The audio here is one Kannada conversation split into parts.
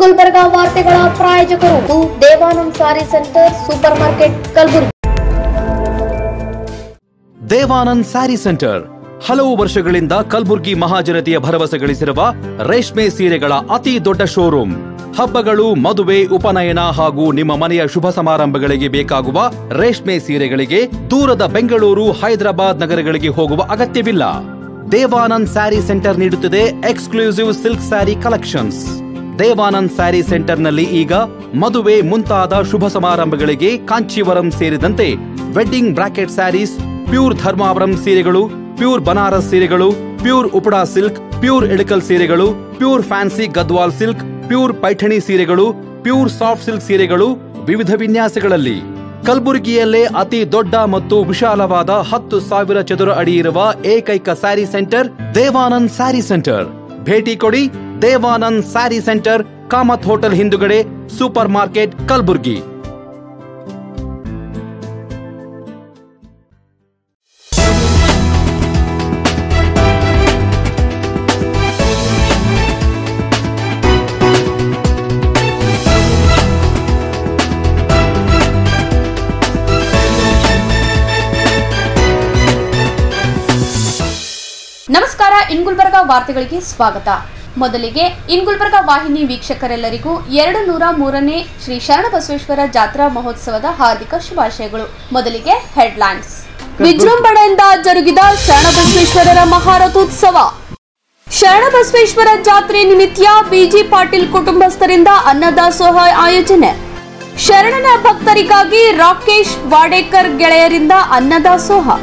ಗುಲ್ಬರ್ಗಾ ವಾರ್ತೆಗಳ ಪ್ರಾಯೋಜಕರು Devanand sari centre super market Kalaburagi. Devanand sari centre ಹಲವು ವರ್ಷಗಳಿಂದ ಕಲಬುರಗಿ ಮಹಾಜನತೆಯ ಭರವಸೆ ಗಳಿಸಿರುವ ರೇಷ್ಮೆ ಸೀರೆಗಳ ಅತಿ ದೊಡ್ಡ ಶೋರೂಮ್. ಹಬ್ಬಗಳು, ಮದುವೆ, ಉಪನಯನ ಹಾಗೂ ನಿಮ್ಮ ಮನೆಯ ಶುಭ ಸಮಾರಂಭಗಳಿಗೆ ಬೇಕಾಗುವ ರೇಷ್ಮೆ ಸೀರೆಗಳಿಗೆ ದೂರದ ಬೆಂಗಳೂರು, ಹೈದರಾಬಾದ್ ನಗರಗಳಿಗೆ ಹೋಗುವ ಅಗತ್ಯವಿಲ್ಲ. ದೇವಾನಂದ್ ಸ್ಯಾರಿ ಸೆಂಟರ್ ನೀಡುತ್ತಿದೆ exclusive silk sari collections. Devanand sari ಸೆಂಟರ್ನಲ್ಲಿ ಈಗ ಮದುವೆ ಮುಂತಾದ ಶುಭ ಸಮಾರಂಭಗಳಿಗೆ ಕಾಂಚೀವರಂ ಸೇರಿದಂತೆ wedding bracket saris, pure Dharmavaram ಸೀರೆಗಳು, ಪ್ಯೂರ್ ಬನಾರಸ್ ಸೀರೆಗಳು, pure Uppada silk, pure Ilkal ಸೀರೆಗಳು, pure fancy Gadwal silk, pure Paithani ಸೀರೆಗಳು, ಪ್ಯೂರ್ ಸಾಫ್ಟ್ ಸಿಲ್ಕ್ ಸೀರೆಗಳು ವಿವಿಧ ವಿನ್ಯಾಸಗಳಲ್ಲಿ. ಕಲಬುರಗಿಯಲ್ಲೇ ಅತಿ ದೊಡ್ಡ ಮತ್ತು ವಿಶಾಲವಾದ 10,000 ಚದುರ ಅಡಿ ಇರುವ ಏಕೈಕ ಸ್ಯಾರಿ ಸೆಂಟರ್ ದೇವಾನಂದ್ ಸ್ಯಾರಿ ಸೆಂಟರ್. ಭೇಟಿ ಕೊಡಿ. ದೇವಾನಂದ್ ಸ್ಯಾರಿ ಸೆಂಟರ್, ಕಾಮತ್ ಹೋಟೆಲ್ ಹಿಂದುಗಡೆ, ಸೂಪರ್ ಮಾರ್ಕೆಟ್, ಕಲಬುರಗಿ. ನಮಸ್ಕಾರ. ಇನ್ ಗುಲ್ಬರ್ಗಾ ವಾರ್ತೆಗಳಿಗೆ ಸ್ವಾಗತ. ಮೊದಲಿಗೆ ಇನ್ ಗುಲ್ಬರ್ಗಾ ವಾಹಿನಿ ವೀಕ್ಷಕರೆಲ್ಲರಿಗೂ 203ನೇ ಶ್ರೀ ಶರಣಬಸವೇಶ್ವರ ಜಾತ್ರಾ ಮಹೋತ್ಸವದ ಹಾರ್ದಿಕ ಶುಭಾಶಯಗಳು. ಮೊದಲಿಗೆ ಹೆಡ್ಲೈನ್ಸ್. ವಿಜೃಂಭಣೆಯಿಂದ ಜರುಗಿದ ಶರಣಬಸವೇಶ್ವರರ ಮಹಾರಥೋತ್ಸವ. ಶರಣಬಸವೇಶ್ವರ ಜಾತ್ರೆ ನಿಮಿತ್ತ ಬಿಜಿ ಪಾಟೀಲ್ ಕುಟುಂಬಸ್ಥರಿಂದ ಅನ್ನದಾಸೋಹ ಆಯೋಜನೆ. ಶರಣನ ಭಕ್ತರಿಗಾಗಿ ರಾಕೇಶ್ ವಾಡೇಕರ್ ಗೆಳೆಯರಿಂದ ಅನ್ನದಾಸೋಹ.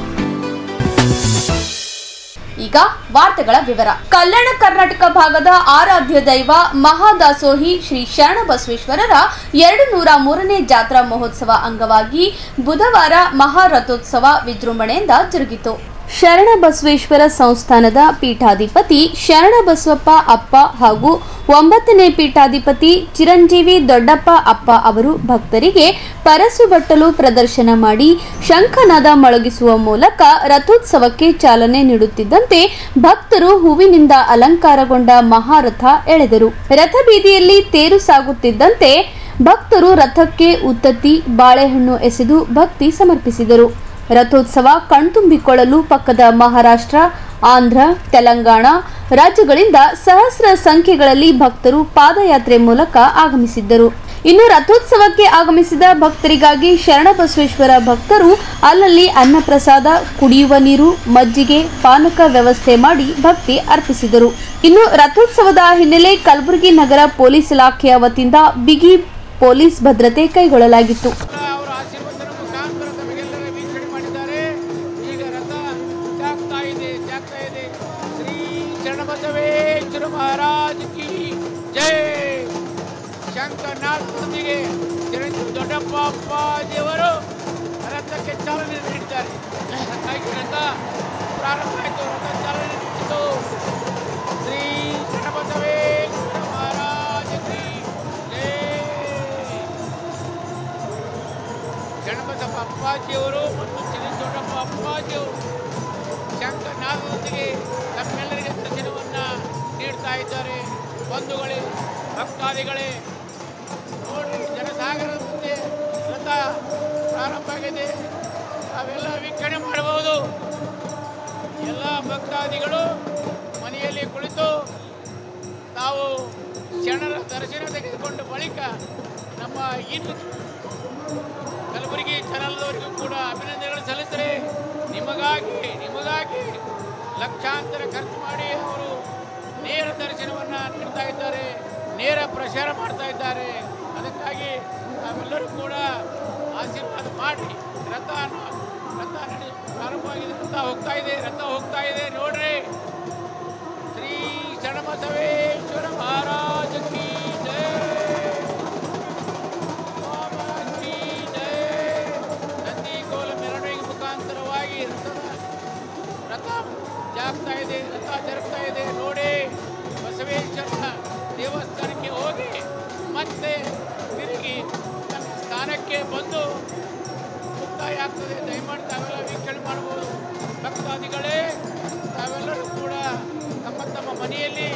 ಈಗ ವಾರ್ತೆಗಳ ವಿವರ. ಕಲ್ಯಾಣ ಕರ್ನಾಟಕ ಭಾಗದ ಆರಾಧ್ಯ ದೈವ ಮಹಾದಾಸೋಹಿ ಶ್ರೀ ಶರಣಬಸವೇಶ್ವರರ 203ನೇ ಜಾತ್ರಾ ಮಹೋತ್ಸವ ಅಂಗವಾಗಿ ಬುಧವಾರ ಮಹಾರಥೋತ್ಸವ ವಿಜೃಂಭಣೆಯಿಂದ ಜರುಗಿತು. ಶರಣಬಸವೇಶ್ವರ ಸಂಸ್ಥಾನದ ಪೀಠಾಧಿಪತಿ ಶರಣಬಸವಪ್ಪ ಅಪ್ಪ ಹಾಗೂ 9ನೇ ಪೀಠಾಧಿಪತಿ ಚಿರಂಜೀವಿ ದೊಡ್ಡಪ್ಪ ಅಪ್ಪ ಅವರು ಭಕ್ತರಿಗೆ ಪರಸುಬಟ್ಟಲು ಪ್ರದರ್ಶನ ಮಾಡಿ ಶಂಖನಾದ ಮೊಳಗಿಸುವ ಮೂಲಕ ರಥೋತ್ಸವಕ್ಕೆ ಚಾಲನೆ ನೀಡುತ್ತಿದ್ದಂತೆ ಭಕ್ತರು ಹೂವಿನಿಂದ ಅಲಂಕಾರಗೊಂಡ ಮಹಾರಥ ಎಳೆದರು. ರಥಬೀದಿಯಲ್ಲಿ ತೇರು ಸಾಗುತ್ತಿದ್ದಂತೆ ಭಕ್ತರು ರಥಕ್ಕೆ ಉತ್ತತ್ತಿ, ಬಾಳೆಹಣ್ಣು ಎಸೆದು ಭಕ್ತಿ ಸಮರ್ಪಿಸಿದರು. ರಥೋತ್ಸವ ಕಣ್ತುಂಬಿಕೊಳ್ಳಲು ಪಕ್ಕದ ಮಹಾರಾಷ್ಟ್ರ, ಆಂಧ್ರ, ತೆಲಂಗಾಣ ರಾಜ್ಯಗಳಿಂದ ಸಹಸ್ರ ಸಂಖ್ಯೆಗಳಲ್ಲಿ ಭಕ್ತರು ಪಾದಯಾತ್ರೆ ಮೂಲಕ ಆಗಮಿಸಿದ್ದರು. ಇನ್ನು ರಥೋತ್ಸವಕ್ಕೆ ಆಗಮಿಸಿದ ಭಕ್ತರಿಗಾಗಿ ಶರಣಬಸವೇಶ್ವರ ಭಕ್ತರು ಅಲ್ಲಲ್ಲಿ ಅನ್ನಪ್ರಸಾದ, ಕುಡಿಯುವ ನೀರು, ಮಜ್ಜಿಗೆ, ಪಾನಕ ವ್ಯವಸ್ಥೆ ಮಾಡಿ ಭಕ್ತಿ ಅರ್ಪಿಸಿದರು. ಇನ್ನು ರಥೋತ್ಸವದ ಹಿನ್ನೆಲೆ ಕಲಬುರಗಿ ನಗರ ಪೊಲೀಸ್ ಇಲಾಖೆಯ ವತಿಯಿಂದ ಬಿಗಿ ಪೊಲೀಸ್ ಭದ್ರತೆ ಕೈಗೊಳ್ಳಲಾಗಿತ್ತು. ಶರಣಬಸವೇಶ್ವರ ಮಹಾರಾಜ್ ಕಿ ಜೈ. ಶಂಕರನಾಥನೊಂದಿಗೆ ಚಿರಂಜೀವಿ ದೊಡ್ಡಪ್ಪ ಅಪ್ಪಾಜಿಯವರು ರಥಕ್ಕೆ ಚಾಲನೆ ನೀಡಿದ್ದಾರೆ. ರಥ ಪ್ರಾರಂಭ ಆಯಿತು. ರಥ ಚಾಲನೆ ನೀಡಿತು. ಶ್ರೀ ಶರಣಬಸವೇಶ್ವರ ಮಹಾರಾಜ್ ಕಿ ಜೈ. ಶರಣಬಸಪ್ಪ ಅಪ್ಪಾಜಿಯವರು ಮತ್ತು ಚಿರಂಜೀವಿ ದೊಡ್ಡಪ್ಪ ಅಪ್ಪಾಜಿಯವರು ಶಂಕರನಾಥನೊಂದಿಗೆ ನಮ್ಮೆಲ್ಲರಿಗೆ ದರ್ಶನವನ್ನು ನೀಡ್ತಾ ಇದ್ದಾರೆ. ಬಂಧುಗಳೇ, ಭಕ್ತಾದಿಗಳೇ, ನೋಡಿ ಜನಸಾಗರದ ಮುಂದೆ ರಥ ಪ್ರಾರಂಭ ಆಗಿದೆ. ತಾವೆಲ್ಲ ವೀಕ್ಷಣೆ ಮಾಡಬಹುದು. ಎಲ್ಲ ಭಕ್ತಾದಿಗಳು ಮನೆಯಲ್ಲಿ ಕುಳಿತು ತಾವು ಶರಣರ ದರ್ಶನ ತೆಗೆದುಕೊಂಡ ಬಳಿಕ ನಮ್ಮ ಇನ್ನು ಕಲಬುರಗಿ ಚಾನಲ್ದವರಿಗೂ ಕೂಡ ಅಭಿನಂದನೆಗಳು ಸಲ್ಲಿಸಿದರೆ ನಿಮಗಾಗಿ ಲಕ್ಷಾಂತರ ಖರ್ಚು ಮಾಡಿ ಅವರು ನೇರ ದರ್ಶನವನ್ನು ನೀಡ್ತಾ ಇದ್ದಾರೆ, ನೇರ ಪ್ರಚಾರ ಮಾಡ್ತಾ ಇದ್ದಾರೆ. ಅದಕ್ಕಾಗಿ ನಾವೆಲ್ಲರೂ ಕೂಡ ಆಶೀರ್ವಾದ ಮಾಡಿ ರಥ ಪ್ರಾರಂಭವಾಗಿದೆ. ರಥ ಹೋಗ್ತಾ ಇದೆ ನೋಡ್ರಿ. ಶ್ರೀ ಶರಣಬಸವೇಶ್ವರ ಮಹಾರಾಜ ಕಿ ಜೈ. ನಂದಿಕೋಲ ಮೆರವಣಿಗೆ ಮುಖಾಂತರವಾಗಿ ರಥ ಜರುಗ್ತಾ ಇದೆ ನೋಡಿ. ಬಸವೇಶ್ವರನ ದೇವಸ್ಥಾನಕ್ಕೆ ಹೋಗಿ ಮತ್ತೆ ತಿರುಗಿ ತನ್ನ ಸ್ಥಾನಕ್ಕೆ ಬಂದು ಮುಕ್ತಾಯ ಆಗ್ತದೆ. ದಯಮಾಡಿ ತಾವೆಲ್ಲ ವೀಕ್ಷಣೆ ಮಾಡಬಹುದು. ಭಕ್ತಾದಿಗಳೇ, ತಾವೆಲ್ಲರೂ ಕೂಡ ತಮ್ಮ ಮನೆಯಲ್ಲಿ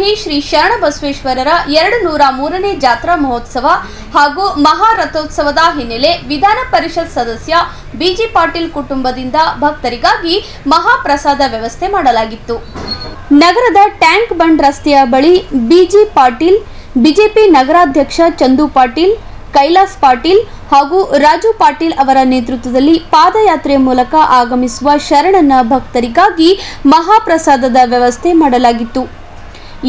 ಅನ್ನದಾಸೋಹಿ ಶ್ರೀ ಶರಣಬಸವೇಶ್ವರರ 203ನೇ ಜಾತ್ರಾ ಮಹೋತ್ಸವ ಹಾಗೂ ಮಹಾರಥೋತ್ಸವದ ಹಿನ್ನೆಲೆ ವಿಧಾನ ಪರಿಷತ್ ಸದಸ್ಯ ಬಿಜಿ ಪಾಟೀಲ್ ಕುಟುಂಬದಿಂದ ಭಕ್ತರಿಗಾಗಿ ಮಹಾಪ್ರಸಾದ ವ್ಯವಸ್ಥೆ ಮಾಡಲಾಗಿತ್ತು. ನಗರದ ಟ್ಯಾಂಕ್ ಬಂಡ್ ರಸ್ತೆಯ ಬಳಿ ಬಿಜಿ ಪಾಟೀಲ್, ಬಿಜೆಪಿ ನಗರಾಧ್ಯಕ್ಷ ಚಂದು ಪಾಟೀಲ್, ಕೈಲಾಸ್ ಪಾಟೀಲ್ ಹಾಗೂ ರಾಜು ಪಾಟೀಲ್ ಅವರ ನೇತೃತ್ವದಲ್ಲಿ ಪಾದಯಾತ್ರೆ ಮೂಲಕ ಆಗಮಿಸುವ ಶರಣನ ಭಕ್ತರಿಗಾಗಿ ಮಹಾಪ್ರಸಾದದ ವ್ಯವಸ್ಥೆ ಮಾಡಲಾಗಿತ್ತು.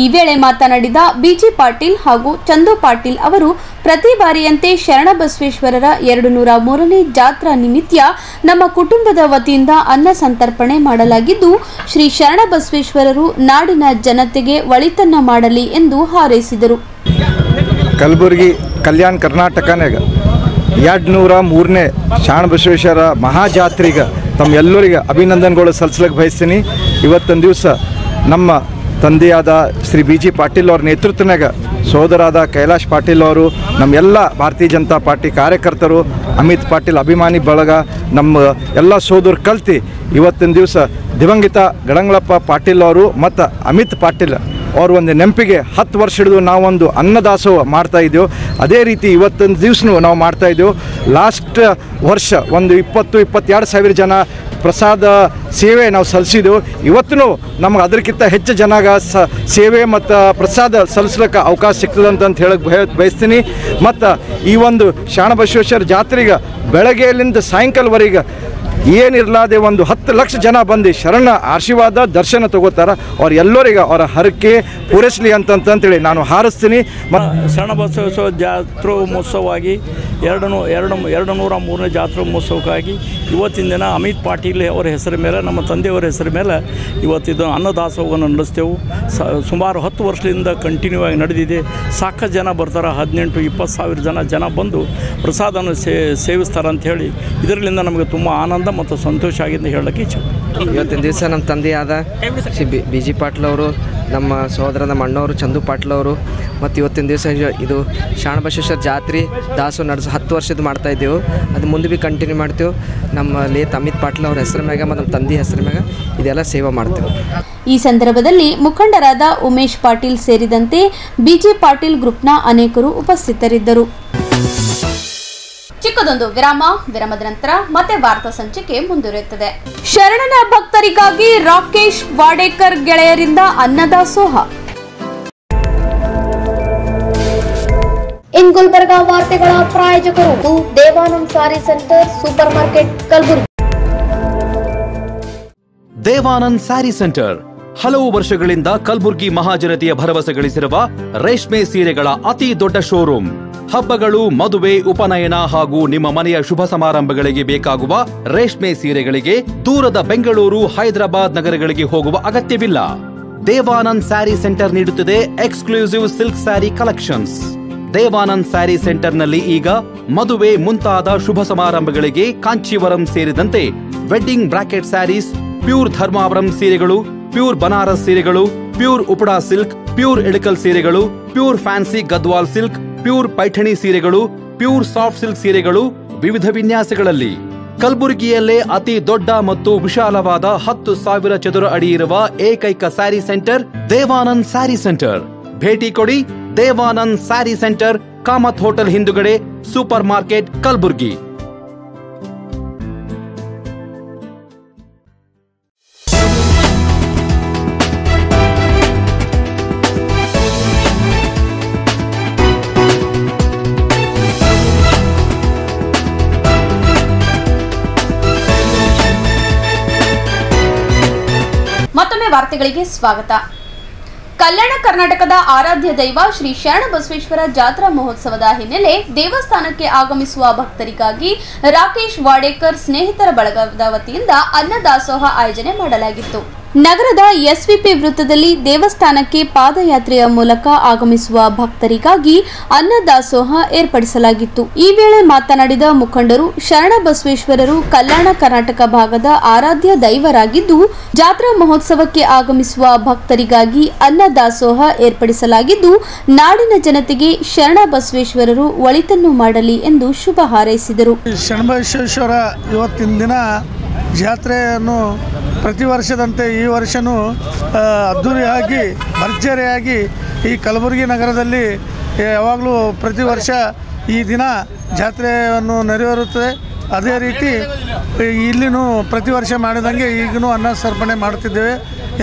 ಈ ವೇಳೆ ಮಾತನಾಡಿದ ಬಿಜಿ ಪಾಟೀಲ್ ಹಾಗೂ ಚಂದು ಪಾಟೀಲ್ ಅವರು ಪ್ರತಿ ಬಾರಿಯಂತೆ ಶರಣಬಸವೇಶ್ವರರ 203ನೇ ಜಾತ್ರಾ ನಿಮಿತ್ತ ನಮ್ಮ ಕುಟುಂಬದ ವತಿಯಿಂದ ಅನ್ನ ಸಂತರ್ಪಣೆ ಮಾಡಲಾಗಿದ್ದು, ಶ್ರೀ ಶರಣಬಸವೇಶ್ವರರು ನಾಡಿನ ಜನತೆಗೆ ಒಳಿತನ್ನ ಮಾಡಲಿ ಎಂದು ಹಾರೈಸಿದರು. ಕಲಬುರಗಿ ಕಲ್ಯಾಣ ಕರ್ನಾಟಕನಾಗ 203ನೇ ಶರಣಬಸವೇಶ್ವರ ಮಹಾಜಾತ್ರೆಗೆ ತಮ್ಮೆಲ್ಲರಿಗೆ ಅಭಿನಂದನೆಗಳು ಸಲ್ಲಿಸಲಿಕ್ಕೆ ಬಯಸ್ತೀನಿ. ಇವತ್ತೊಂದು ದಿವಸ ನಮ್ಮ ತಂದೆಯಾದ ಶ್ರೀ ಬಿ ಜಿ ಪಾಟೀಲ್ ಅವ್ರ ನೇತೃತ್ವನಾಗ ಸೋದರಾದ ಕೈಲಾಶ್ ಪಾಟೀಲ್ ಅವರು, ನಮ್ಮೆಲ್ಲ ಭಾರತೀಯ ಜನತಾ ಪಾರ್ಟಿ ಕಾರ್ಯಕರ್ತರು, ಅಮಿತ್ ಪಾಟೀಲ್ ಅಭಿಮಾನಿ ಬಳಗ, ನಮ್ಮ ಎಲ್ಲ ಸೋದರು ಕಲ್ತು ಇವತ್ತಿನ ದಿವಸ ದಿವಂಗತ ಗಡಂಗಳಪ್ಪ ಪಾಟೀಲ್ ಅವರು ಮತ್ತು ಅಮಿತ್ ಪಾಟೀಲ್ ಅವ್ರ ಒಂದು ನೆನಪಿಗೆ 10 ವರ್ಷ ಹಿಡಿದು ನಾವೊಂದು ಅನ್ನದಾಸೋಹ ಮಾಡ್ತಾಯಿದ್ದೆವು. ಅದೇ ರೀತಿ ಇವತ್ತೊಂದು ದಿವಸನೂ ನಾವು ಮಾಡ್ತಾಯಿದ್ದೆವು. ಲಾಸ್ಟ್ ವರ್ಷ ಒಂದು 20-22 ಸಾವಿರ ಜನ ಪ್ರಸಾದ ಸೇವೆ ನಾವು ಸಲ್ಲಿಸಿದೆವು. ಇವತ್ತೂ ನಮಗೆ ಅದಕ್ಕಿಂತ ಹೆಚ್ಚು ಜನಾಗ ಸೇವೆ ಮತ್ತು ಪ್ರಸಾದ ಸಲ್ಲಿಸ್ಲಿಕ್ಕೆ ಅವಕಾಶ ಸಿಗ್ತದಂತ ಹೇಳಕ್ಕೆ ಬಯಸ್ತೀನಿ. ಮತ್ತು ಈ ಒಂದು ಶರಣಬಸವೇಶ್ವರ ಜಾತ್ರೆಗೆ ಬೆಳಗ್ಗೆಯಿಂದ ಸಾಯಂಕಾಲವರೆಗೆ ಏನಿರಲಾದೆ ಒಂದು 10 ಲಕ್ಷ ಜನ ಬಂದು ಶರಣ ಆಶೀರ್ವಾದ ದರ್ಶನ ತಗೋತಾರೆ. ಅವ್ರು ಎಲ್ಲರಿಗೆ ಅವರ ಹರಕೆ ಪೂರೈಸಲಿ ಅಂತಂತೇಳಿ ನಾನು ಹಾರೈಸ್ತೀನಿ. ಮತ್ತು ಶರಣಬಸವೇಶ್ವರ ಜಾತ್ರಾ ಮಹೋತ್ಸವವಾಗಿ 203ನೇ ಜಾತ್ರಾ ಮಹೋತ್ಸವಕ್ಕಾಗಿ ಇವತ್ತಿನ ದಿನ ಅಮಿತ್ ಪಾಟೀಲ್ ಅವರ ಹೆಸರ ಮೇಲೆ, ನಮ್ಮ ತಂದೆಯವರ ಹೆಸರ ಮೇಲೆ ಇವತ್ತಿದ್ದು ಅನ್ನದಾಸೋಹವನ್ನು ನಡೆಸ್ತೇವೆ. ಸುಮಾರು 10 ವರ್ಷದಿಂದ ಕಂಟಿನ್ಯೂ ಆಗಿ ನಡೆದಿದೆ. ಸಾಕಷ್ಟು ಜನ ಬರ್ತಾರೆ, 18-20 ಸಾವಿರ ಜನ ಬಂದು ಪ್ರಸಾದವನ್ನು ಸೇವಿಸ್ತಾರೆ ಅಂಥೇಳಿ ಇದರಿಂದ ನಮಗೆ ತುಂಬ ಆನಂದ ಮತ್ತು ಸಂತೋಷ ಆಗಿದೆ ಹೇಳಕ್ಕೆ ಇಚ್ಛೆ. ಇವತ್ತಿನ ದಿವಸ ನಮ್ಮ ತಂದೆಯಾದ ಶ್ರೀ ಬಿ ಜಿ ಪಾಟೀಲ್ ಅವರು, ನಮ್ಮ ಸಹೋದರ ನಮ್ಮ ಅಣ್ಣವರು ಚಂದು ಪಾಟೀಲ್ ಅವರು ಮತ್ತು ಇವತ್ತಿನ ದಿವಸ ಇದು ಶರಣಬಸವೇಶ್ವರ ಜಾತ್ರೆ ದಾಸೋಹ ನಡೆಸಿ 10 ವರ್ಷದ ಮಾಡ್ತಾಯಿದ್ದೆವು. ಅದು ಮುಂದೆ ಭೀ ಕಂಟಿನ್ಯೂ ಮಾಡ್ತೇವೆ. ನಮ್ಮ ಲೇತ್ ಅಮಿತ್ ಪಾಟೀಲ್ ಅವ್ರ ಹೆಸರ ಮ್ಯಾಗ ಮತ್ತು ನಮ್ಮ ತಂದೆ ಹೆಸರ ಮ್ಯಾಗ ಇದೆಲ್ಲ ಸೇವೆ ಮಾಡ್ತೇವೆ. ಈ ಸಂದರ್ಭದಲ್ಲಿ ಮುಖಂಡರಾದ ಉಮೇಶ್ ಪಾಟೀಲ್ ಸೇರಿದಂತೆ ಬಿಜಿ ಪಾಟೀಲ್ ಗ್ರೂಪ್ನ ಅನೇಕರು ಉಪಸ್ಥಿತರಿದ್ದರು. ಚಿಕ್ಕದೊಂದು ವಿರಾಮದ ನಂತರ ಮತ್ತೆ ವಾರ್ತಾ ಸಂಚಿಕೆ ಮುಂದುವರಿಯುತ್ತದೆ. ಶರಣನ ಭಕ್ತರಿಗಾಗಿ ರಾಕೇಶ್ ವಾಡೇಕರ್ ಗೆಳೆಯರಿಂದ ಅನ್ನದಾಸೋಹ. ಇನ್ ಗುಲ್ಬರ್ಗಾ ವಾರ್ತೆಗಳ ಪ್ರಾಯೋಜಕರು Devanand sari centre super market Kalaburagi. Devanand sari centre ಹಲವು ವರ್ಷಗಳಿಂದ ಕಲಬುರ್ಗಿ ಮಹಾಜನತೆಯ ಭರವಸೆ ಗಳಿಸಿರುವ ರೇಷ್ಮೆ ಸೀರೆಗಳ ಅತಿ ದೊಡ್ಡ ಶೋರೂಮ್. ಹಬ್ಬಗಳು, ಮದುವೆ, ಉಪನಯನ ಹಾಗೂ ನಿಮ್ಮ ಮನೆಯ ಶುಭ ಸಮಾರಂಭಗಳಿಗೆ ಬೇಕಾಗುವ ರೇಷ್ಮೆ ಸೀರೆಗಳಿಗೆ ದೂರದ ಬೆಂಗಳೂರು, ಹೈದರಾಬಾದ್ ನಗರಗಳಿಗೆ ಹೋಗುವ ಅಗತ್ಯವಿಲ್ಲ. ದೇವಾನಂದ್ ಸ್ಯಾರಿ ಸೆಂಟರ್ ನೀಡುತ್ತಿದೆ exclusive silk sari collections. Devanand sari ಸೆಂಟರ್ನಲ್ಲಿ ಈಗ ಮದುವೆ ಮುಂತಾದ ಶುಭ ಸಮಾರಂಭಗಳಿಗೆ ಕಾಂಚೀವರಂ ಸೇರಿದಂತೆ wedding bracket saris, pure Dharmavaram ಸೀರೆಗಳು, ಪ್ಯೂರ್ ಬನಾರಸ್ ಸೀರೆಗಳು, pure Uppada silk, pure Ilkal ಸೀರೆಗಳು, pure fancy Gadwal silk, pure Paithani ಸೀರೆಗಳು, ಪ್ಯೂರ್ ಸಾಫ್ಟ್ ಸಿಲ್ಕ್ ಸೀರೆಗಳು ವಿವಿಧ ವಿನ್ಯಾಸಗಳಲ್ಲಿ. ಕಲಬುರಗಿಯಲ್ಲೇ ಅತಿ ದೊಡ್ಡ ಮತ್ತು ವಿಶಾಲವಾದ 10,000 ಚದುರ ಅಡಿ ಇರುವ ಏಕೈಕ ಸ್ಯಾರಿ ಸೆಂಟರ್ ದೇವಾನಂದ್ ಸ್ಯಾರಿ ಸೆಂಟರ್. ಭೇಟಿ ಕೊಡಿ. ದೇವಾನಂದ್ ಸ್ಯಾರಿ ಸೆಂಟರ್, ಕಾಮತ್ ಹೋಟೆಲ್ ಹಿಂದುಗಡೆ, ಸೂಪರ್ ಮಾರ್ಕೆಟ್, ಕಲಬುರ್ಗಿ. ಮತ್ತೊಮ್ಮೆ ವಾರ್ತೆಗಳಿಗೆ ಸ್ವಾಗತ. ಕಲ್ಯಾಣ ಕರ್ನಾಟಕದ ಆರಾಧ್ಯ ದೈವ ಶ್ರೀ ಶರಣಬಸವೇಶ್ವರ ಜಾತ್ರಾ ಮಹೋತ್ಸವದ ಹಿನ್ನೆಲೆ ದೇವಸ್ಥಾನಕ್ಕೆ ಆಗಮಿಸುವ ಭಕ್ತರಿಗಾಗಿ ರಾಕೇಶ್ ವಾಡೇಕರ್ ಸ್ನೇಹಿತರ ಬಳಗದ ವತಿಯಿಂದ ಅನ್ನದಾಸೋಹ ಆಯೋಜನೆ ಮಾಡಲಾಗಿತ್ತು. ನಗರದ ಎಸ್ವಿಪಿ ವೃತ್ತದಲ್ಲಿ ದೇವಸ್ಥಾನಕ್ಕೆ ಪಾದಯಾತ್ರೆಯ ಮೂಲಕ ಆಗಮಿಸುವ ಭಕ್ತರಿಗಾಗಿ ಅನ್ನದಾಸೋಹ ಏರ್ಪಡಿಸಲಾಗಿತ್ತು. ಈ ವೇಳೆ ಮಾತನಾಡಿದ ಮುಖಂಡರು, ಶರಣಬಸವೇಶ್ವರರು ಕಲ್ಯಾಣ ಕರ್ನಾಟಕ ಭಾಗದ ಆರಾಧ್ಯ ದೈವರಾಗಿದ್ದು, ಜಾತ್ರಾ ಮಹೋತ್ಸವಕ್ಕೆ ಆಗಮಿಸುವ ಭಕ್ತರಿಗಾಗಿ ಅನ್ನದಾಸೋಹ ಏರ್ಪಡಿಸಲಾಗಿದ್ದು, ನಾಡಿನ ಜನತೆಗೆ ಶರಣಬಸವೇಶ್ವರರು ಒಳಿತನ್ನು ಮಾಡಲಿ ಎಂದು ಶುಭ ಹಾರೈಸಿದರು. ಶರಣಬಸವೇಶ್ವರ ಇವತ್ತಿನ ದಿನ ಜಾತ್ರೆಯನ್ನು ಪ್ರತಿ ವರ್ಷದಂತೆ ಈ ವರ್ಷವೂ ಅದ್ಧೂರಿಯಾಗಿ ಭರ್ಜರಿಯಾಗಿ ಈ ಕಲಬುರಗಿ ನಗರದಲ್ಲಿ ಯಾವಾಗಲೂ ಪ್ರತಿ ವರ್ಷ ಈ ದಿನ ಜಾತ್ರೆಯನ್ನು ನೆರವೇರುತ್ತದೆ. ಅದೇ ರೀತಿ ಇಲ್ಲಿನೂ ಪ್ರತಿ ವರ್ಷ ಮಾಡಿದಂಗೆ ಈಗಲೂ ಅನ್ನ ಸಮರ್ಪಣೆ ಮಾಡುತ್ತಿದ್ದೇವೆ.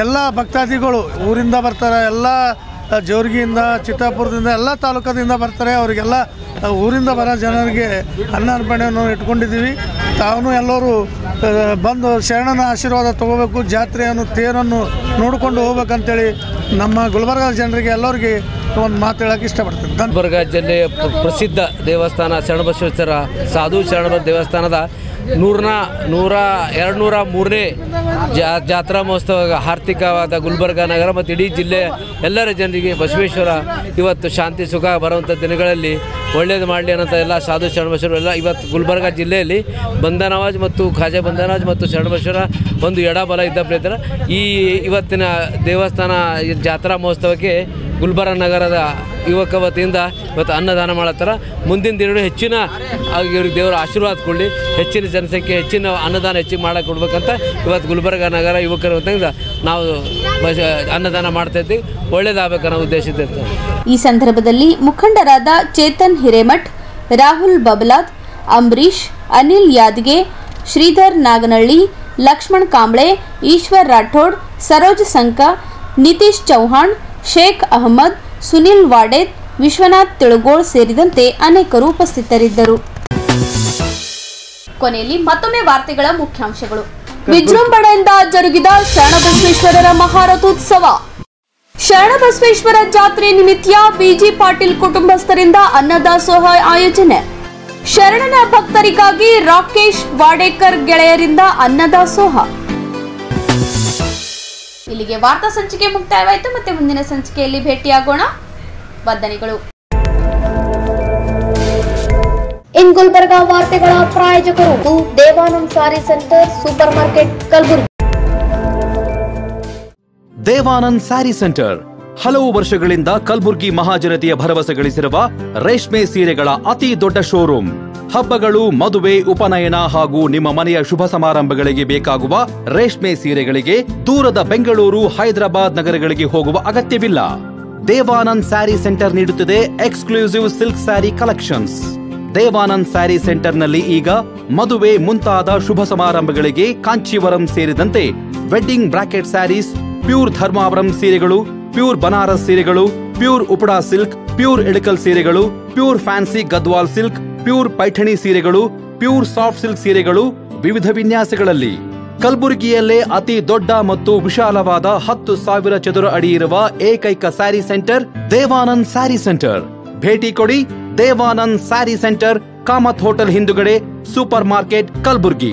ಎಲ್ಲ ಭಕ್ತಾದಿಗಳು ಊರಿಂದ ಬರ್ತಾರೆ, ಎಲ್ಲ ಜೋರ್ಗಿಯಿಂದ, ಚಿತ್ತಾಪುರದಿಂದ, ಎಲ್ಲ ತಾಲೂಕದಿಂದ ಬರ್ತಾರೆ. ಅವರಿಗೆಲ್ಲ ಊರಿಂದ ಬರೋ ಜನರಿಗೆ ಅನ್ನ ಅರ್ಪಣೆಯನ್ನು ಇಟ್ಕೊಂಡಿದ್ದೀವಿ. ತಾವು ಎಲ್ಲರೂ ಬಂದು ಶರಣನ ಆಶೀರ್ವಾದ ತೊಗೋಬೇಕು, ಜಾತ್ರೆಯನ್ನು ತೇರನ್ನು ನೋಡಿಕೊಂಡು ಹೋಗ್ಬೇಕಂತೇಳಿ ನಮ್ಮ ಗುಲ್ಬರ್ಗ ಜನರಿಗೆ ಎಲ್ಲರಿಗೆ ಒಂದು ಮಾತು ಹೇಳೋಕ್ಕೆ ಇಷ್ಟಪಡ್ತೀನಿ. ಗುಲ್ಬರ್ಗ ಜಿಲ್ಲೆಯ ಪ್ರಸಿದ್ಧ ದೇವಸ್ಥಾನ ಶರಣಬಸವೇಶ್ವರ ಸಾಧು ಶರಣಬಸವ ದೇವಸ್ಥಾನದ 203ನೇ ಜಾತ್ರಾ ಮಹೋತ್ಸವ ಆರ್ಥಿಕವಾದ ಗುಲ್ಬರ್ಗ ನಗರ ಮತ್ತು ಇಡೀ ಜಿಲ್ಲೆಯ ಎಲ್ಲರ ಜನರಿಗೆ ಬಸವೇಶ್ವರ ಇವತ್ತು ಶಾಂತಿ ಸುಖ ಬರುವಂಥ ದಿನಗಳಲ್ಲಿ ಒಳ್ಳೆಯದು ಮಾಡಲಿ ಅನ್ನೋಂಥ ಎಲ್ಲ ಸಾಧು ಶರಣಬಸವರು ಎಲ್ಲ ಇವತ್ತು ಗುಲ್ಬರ್ಗ ಜಿಲ್ಲೆಯಲ್ಲಿ ಬಂಧನವಾಜ್ ಮತ್ತು ಖಾಜಾ ಬಂಧನವಾಜ್ ಮತ್ತು ಶರಣಬಸವರ ಒಂದು ಎಡಬಲ ಇದ್ದ ಈ ಇವತ್ತಿನ ದೇವಸ್ಥಾನ ಜಾತ್ರಾ ಮಹೋತ್ಸವಕ್ಕೆ ಗುಲ್ಬರ್ಗ ನಗರದ ಯುವಕ ವತಿಯಿಂದ ಇವತ್ತು ಅನ್ನದಾನ ಮಾಡತ್ತಾರ. ಮುಂದಿನ ದಿನ ಹೆಚ್ಚಿನ ಇವ್ರಿಗೆ ದೇವರ ಆಶೀರ್ವಾದ ಕೊಡಲಿ, ಹೆಚ್ಚಿನ ಜನಸಂಖ್ಯೆ, ಹೆಚ್ಚಿನ ಅನ್ನದಾನ ಹೆಚ್ಚಿಗೆ ಮಾಡಕ್ಕೆ ಕೊಡ್ಬೇಕಂತ ಇವತ್ತು ಗುಲ್ಬರ್ಗ ನಗರ ಯುವಕರ ವತಿಯಿಂದ ನಾವು ಅನ್ನದಾನ ಮಾಡ್ತಾ ಇದ್ದೀವಿ. ಒಳ್ಳೇದಾಗಬೇಕನ್ನೋ ಉದ್ದೇಶದಿಂದ ಈ ಸಂದರ್ಭದಲ್ಲಿ ಮುಖಂಡರಾದ ಚೇತನ್ ಹಿರೇಮಠ್, ರಾಹುಲ್ ಬಬಲಾದ್, ಅಂಬರೀಶ್, ಅನಿಲ್ ಯಾದಗೆ, ಶ್ರೀಧರ್ ನಾಗನಹಳ್ಳಿ, ಲಕ್ಷ್ಮಣ್ ಕಾಂಬ್ಳೆ, ಈಶ್ವರ್ ರಾಠೋಡ್, ಸರೋಜ್ ಸಂಕ, ನಿತೀಶ್ ಚೌಹಾಣ್, ಶೇಖ್ ಅಹಮದ್, ಸುನಿಲ್ ವಾಡೇದ್, ವಿಶ್ವನಾಥ್ ತಿಳುಗೋಳ್ ಸೇರಿದಂತೆ ಅನೇಕರು ಉಪಸ್ಥಿತರಿದ್ದರು. ಕೊನೆಯಲ್ಲಿ ಮತ್ತೊಮ್ಮೆ ವಾರ್ತೆಗಳ ಮುಖ್ಯಾಂಶಗಳು. ವಿಜೃಂಭಣೆಯಿಂದ ಜರುಗಿದ ಶರಣಬಸವೇಶ್ವರರ ಮಹಾರಥೋತ್ಸವ. ಶರಣಬಸವೇಶ್ವರ ಜಾತ್ರೆ ನಿಮಿತ್ತ ಬಿಜಿ ಪಾಟೀಲ್ ಕುಟುಂಬಸ್ಥರಿಂದ ಅನ್ನದಾಸೋಹ ಆಯೋಜನೆ. ಶರಣನ ಭಕ್ತರಿಗಾಗಿ ರಾಕೇಶ್ ವಾಡೇಕರ್ ಗೆಳೆಯರಿಂದ ಅನ್ನದಾಸೋಹ. ಇಲ್ಲಿಗೆ ವಾರ್ತಾ ಸಂಚಿಕೆ ಮುಕ್ತಾಯವಾಯಿತು. ಮತ್ತೆ ಮುಂದಿನ ಸಂಚಿಕೆಯಲ್ಲಿ ಭೇಟಿಯಾಗೋಣ. ವಂದನೆಗಳು. ಇನ್ ಗುಲ್ಬರ್ಗಾ ವಾರ್ತೆಗಳ ಪ್ರಾಯೋಜಕರು Devanand sari centre super market Kalaburagi. Devanand sari centre ಹಲವು ವರ್ಷಗಳಿಂದ ಕಲಬುರ್ಗಿ ಮಹಾಜನತೆಯ ಭರವಸೆ ಗಳಿಸಿರುವ ರೇಷ್ಮೆ ಸೀರೆಗಳ ಅತಿ ದೊಡ್ಡ ಶೋರೂಮ್. ಹಬ್ಬಗಳು, ಮದುವೆ, ಉಪನಯನ ಹಾಗೂ ನಿಮ್ಮ ಮನೆಯ ಶುಭ ಸಮಾರಂಭಗಳಿಗೆ ಬೇಕಾಗುವ ರೇಷ್ಮೆ ಸೀರೆಗಳಿಗೆ ದೂರದ ಬೆಂಗಳೂರು, ಹೈದರಾಬಾದ್ ನಗರಗಳಿಗೆ ಹೋಗುವ ಅಗತ್ಯವಿಲ್ಲ. ದೇವಾನಂದ್ ಸ್ಯಾರಿ ಸೆಂಟರ್ ನೀಡುತ್ತಿದೆ exclusive silk sari collections. Devanand sari ಸೆಂಟರ್ನಲ್ಲಿ ಈಗ ಮದುವೆ ಮುಂತಾದ ಶುಭ ಸಮಾರಂಭಗಳಿಗೆ ಕಾಂಚೀವರಂ ಸೇರಿದಂತೆ wedding bracket saris, pure Dharmavaram ಸೀರೆಗಳು, ಪ್ಯೂರ್ ಬನಾರಸ್ ಸೀರೆಗಳು, pure Uppada silk, pure Ilkal ಸೀರೆಗಳು, pure fancy Gadwal silk, pure Paithani ಸೀರೆಗಳು, ಪ್ಯೂರ್ ಸಾಫ್ಟ್ ಸಿಲ್ಕ್ ಸೀರೆಗಳು ವಿವಿಧ ವಿನ್ಯಾಸಗಳಲ್ಲಿ. ಕಲಬುರಗಿಯಲ್ಲೇ ಅತಿ ದೊಡ್ಡ ಮತ್ತು ವಿಶಾಲವಾದ 10,000 ಚದುರ ಅಡಿ ಇರುವ ಏಕೈಕ ಸ್ಯಾರಿ ಸೆಂಟರ್ ದೇವಾನಂದ್ ಸ್ಯಾರಿ ಸೆಂಟರ್. ಭೇಟಿ ಕೊಡಿ. ದೇವಾನಂದ್ ಸ್ಯಾರಿ ಸೆಂಟರ್, ಕಾಮತ್ ಹೋಟೆಲ್ ಹಿಂದುಗಡೆ, ಸೂಪರ್ ಮಾರ್ಕೆಟ್, ಕಲಬುರಗಿ.